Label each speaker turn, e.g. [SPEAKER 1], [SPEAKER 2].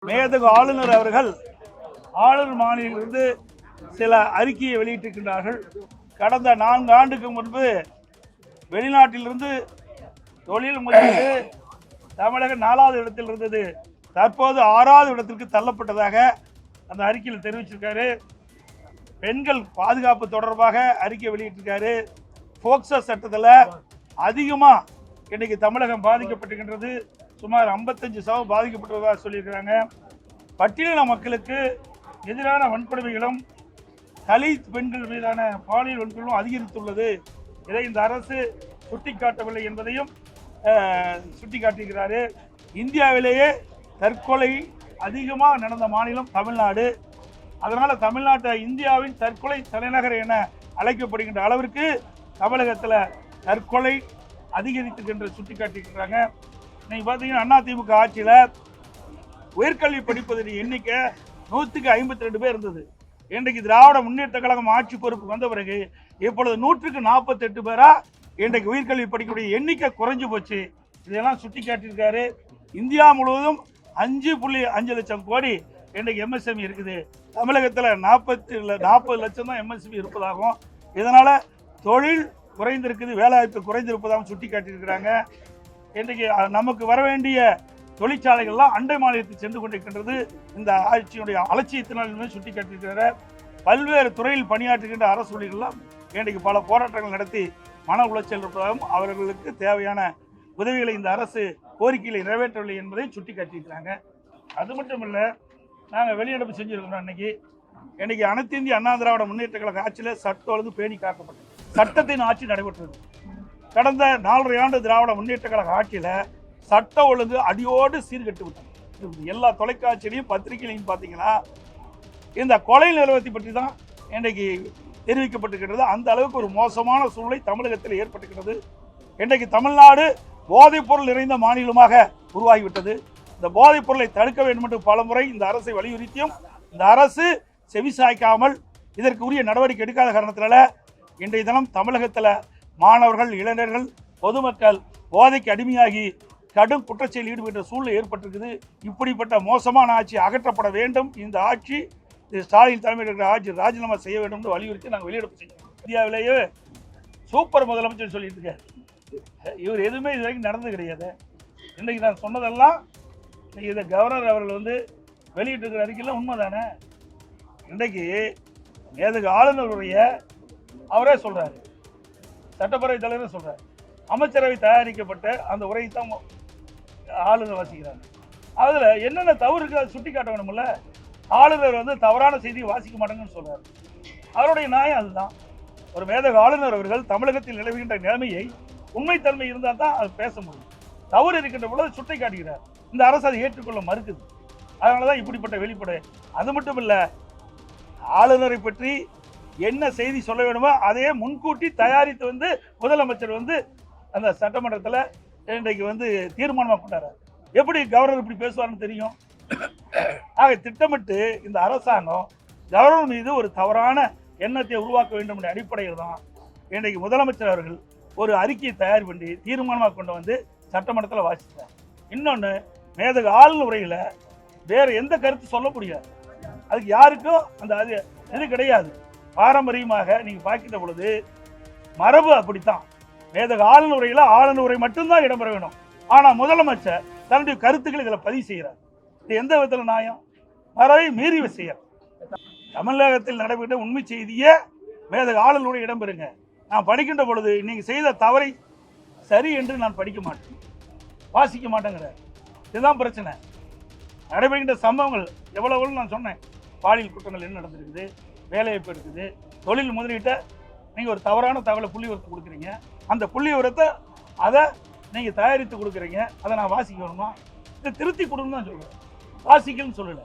[SPEAKER 1] மேதகு ஆளுநர் அவர்கள் ஆளுநர் மாநிலத்திலிருந்து சில அறிக்கையை வெளியிட்டிருக்கின்றார்கள். கடந்த 4 ஆண்டுக்கு முன்பு வெளிநாட்டிலிருந்து தொழில் முதலீடு தமிழக 4வது இடத்தில் இருந்தது, தற்போது 6வது இடத்திற்கு தள்ளப்பட்டதாக அந்த அறிக்கையில் தெரிவிச்சிருக்காரு. பெண்கள் பாதுகாப்பு தொடர்பாக அறிக்கை வெளியிட்டிருக்காரு. போக்சோ சட்டத்தில் அதிகமாக இன்னைக்கு தமிழகம் பாதிக்கப்பட்டிருக்கின்றது. சுமார் 55% பாதிக்கப்பட்டதாக சொல்லியிருக்கிறாங்க. பட்டியலின மக்களுக்கு எதிரான வன்கொடுமைகளும் தலித் பெண்கள் மீதான பாலியல் வன்கொடுமையும் அதிகரித்துள்ளது. இதை இந்த அரசு சுட்டிக்காட்டவில்லை என்பதையும் சுட்டிக்காட்டியிருக்கிறாரு. இந்தியாவிலேயே தற்கொலை அதிகமாக நடந்த மாநிலம் தமிழ்நாடு. அதனால் தமிழ்நாட்டை இந்தியாவின் தற்கொலை தலைநகர் என அழைக்கப்படுகின்ற அளவிற்கு தமிழகத்தில் தற்கொலை அதிகரித்திருக்கின்ற சுட்டிக்காட்டியிருக்கிறாங்க. இன்னைக்கு பார்த்தீங்கன்னா அதிமுக ஆட்சியில் உயர்கல்வி படிப்பதற்கு எண்ணிக்கை 152 பேர் இருந்தது. இன்றைக்கு திராவிட முன்னேற்ற கழகம் ஆட்சி பொறுப்பு வந்த பிறகு இப்பொழுது 148 பேரா இன்றைக்கு உயர்கல்வி படிக்கக்கூடிய எண்ணிக்கை குறைஞ்சு போச்சு. இதெல்லாம் சுட்டி காட்டியிருக்காரு. இந்தியா முழுவதும் 5.5 லட்சம் கோடி இன்றைக்கு எம்எஸ்எம்இ இருக்குது. தமிழகத்தில் 40 லட்சம் தான் எம்எஸ்எம்இ இருப்பதாகவும், இதனால் தொழில் குறைந்திருக்குது, வேலைவாய்ப்பு குறைந்திருப்பதாகவும் சுட்டி காட்டியிருக்கிறாங்க. இன்றைக்கு நமக்கு வர வேண்டிய தொழிற்சாலைகள்லாம் அண்டை மாநிலத்தில் சென்று கொண்டிருக்கின்றது. இந்த ஆட்சியினுடைய அலட்சியத்தினால் சுட்டி காட்டியிருக்கிறார். பல்வேறு துறையில் பணியாற்றுகின்ற அரசு ஊழியர்கள்லாம் இன்றைக்கு பல போராட்டங்கள் நடத்தி மன உளைச்சல் இருப்பதாகவும், அவர்களுக்கு தேவையான உதவிகளை இந்த அரசு கோரிக்கைகளை நிறைவேற்றவில்லை என்பதை சுட்டி காட்டியிருக்கிறாங்க. அது மட்டும் இல்லை, நாங்கள் வெளிநடப்பு செஞ்சுருக்கிறோம். இன்னைக்கு அனைத்து இந்திய அண்ணா திராவிட முன்னேற்ற கழக ஆட்சியில் சட்ட ஒழுங்கு பேணி காக்கப்பட்டது, சட்டத்தின் ஆட்சி நடைபெற்றது. கடந்த 4.5 ஆண்டு திராவிட முன்னேற்ற கழக ஆட்சியில் சட்ட ஒழுங்கு அடியோடு சீர்கட்டு விட்டது. எல்லா தொலைக்காட்சியிலையும் பத்திரிகையிலையும் பார்த்தீங்கன்னா இந்த கொலை நிலவரத்தை பற்றி தான் இன்றைக்கு தெரிவிக்கப்பட்டிருக்கிறது. அந்த அளவுக்கு ஒரு மோசமான சூழ்நிலை தமிழகத்தில் ஏற்பட்டிருக்கிறது. இன்றைக்கு தமிழ்நாடு போதைப் பொருள் நிறைந்த மாநிலமாக உருவாகிவிட்டது. இந்த போதைப் பொருளை தடுக்க வேண்டும் என்று பலமுறை இந்த அரசை வலியுறுத்தியும் இந்த அரசு செவிசாய்க்காமல் இதற்கு உரிய நடவடிக்கை எடுக்காத காரணத்தினால இன்றைய தினம் தமிழகத்தில் மாணவர்கள், இளைஞர்கள், பொதுமக்கள் போதைக்கு அடிமையாகி கடும் குற்றச்செயலில் ஈடுபட்ட சூழ்நிலை ஏற்பட்டிருக்குது. இப்படிப்பட்ட மோசமான ஆட்சி அகற்றப்பட வேண்டும். இந்த ஆட்சி ஸ்டாலின் தலைமையில் இருக்கிற ஆட்சி ராஜினாமா செய்ய வேண்டும் என்று வலியுறுத்தி நாங்கள் வெளியிடப்பு செஞ்சோம். இந்தியாவிலேயே சூப்பர் முதலமைச்சர் சொல்லிட்டு இருக்காரு. இவர் எதுவுமே இது வரைக்கும் நடந்தது கிடையாது. இன்றைக்கு நான் சொன்னதெல்லாம் இதை கவர்னர் அவர்கள் வெளியிட்டிருக்கிற அறிக்கையில் உண்மைதானே. இன்றைக்கு மேதகு ஆளுநருடைய அவரே சொல்கிறாரு, சட்டப்பேரவை தலைவர் சொல்கிறார், அமைச்சரவை தயாரிக்கப்பட்ட அந்த உரையை தான் ஆளுநர் வாசிக்கிறாங்க. அதில் என்னென்ன தவறு இருக்குது அதை சுட்டி காட்ட வேணும்ல. ஆளுநர் தவறான செய்தியை வாசிக்க மாட்டாங்கன்னு சொல்கிறார். அவருடைய நியாயம் அதுதான். ஒரு மேதகு ஆளுநர் அவர்கள் தமிழகத்தில் நிலவுகின்ற நிலைமையை உண்மைத்தன்மை இருந்தால் தான் அது பேச முடியும். தவறு இருக்கின்ற பொழுது சுட்டி காட்டுகிறார். இந்த அரசு அதை ஏற்றுக்கொள்ள மறுக்குது. அதனால தான் இப்படிப்பட்ட வெளிப்படை. அது மட்டும் இல்லை, ஆளுநரை பற்றி என்ன செய்தி சொல்ல வேணுமோ அதையே முன்கூட்டி தயாரித்து முதலமைச்சர் அந்த சட்டமன்றத்தில் இன்றைக்கு தீர்மானமாக கொண்டாரு. எப்படி கவர்னர் இப்படி பேசுவார்னு தெரியும். ஆக திட்டமிட்டு இந்த அரசாங்கம் கவர்னர் மீது ஒரு தவறான எண்ணத்தை உருவாக்க வேண்டும் என்ற அடிப்படையில் தான் இன்றைக்கு முதலமைச்சர் அவர்கள் ஒரு அறிக்கையை தயார் பண்ணி தீர்மானமாக கொண்டு சட்டமன்றத்தில் வாசித்தார். இன்னொன்று, மேதகு ஆளுநர் உரையில் வேறு எந்த கருத்து சொல்ல முடியாது. அதுக்கு யாருக்கும் அது இது கிடையாது. பாரம்பரியமாக நீங்கள் பார்க்கின்ற பொழுது மரபு அப்படித்தான். மேதகு ஆளுநர் உரையில் ஆளுநர் உரை மட்டும்தான் இடம்பெற வேணும். ஆனால் முதலமைச்சர் தன்னுடைய கருத்துக்களை இதில் பதிவு செய்கிறார். இது எந்த விதத்தில் நியாயம்? மரபை மீறி செய்யறார். தமிழகத்தில் நடைபெற்ற உண்மை செய்தியே மேதகு ஆளுநர் உரை இடம்பெறுங்க. நான் படிக்கின்ற பொழுது நீங்கள் செய்த தவறை சரி என்று நான் படிக்க மாட்டேன், வாசிக்க மாட்டேங்கிறார். இதுதான் பிரச்சனை. நடைபெறுகின்ற சம்பவங்கள் எவ்வளவு நான் சொன்னேன். பாலியல் குற்றங்கள் என்ன நடந்திருக்குது, வேலைவாய்ப்பு இருக்குது, தொழில் முதலீட்டை நீங்கள் ஒரு தவறான தகவலை புள்ளி விவரத்தை கொடுக்குறீங்க. அந்த புள்ளி விவரத்தை அதை நீங்கள் தயாரித்து கொடுக்குறீங்க. அதை நான் வாசிக்க வேணுமா? இதை திருத்தி கொடுன்னு தான் சொல்கிறேன், வாசிக்கணும்னு சொல்லலை.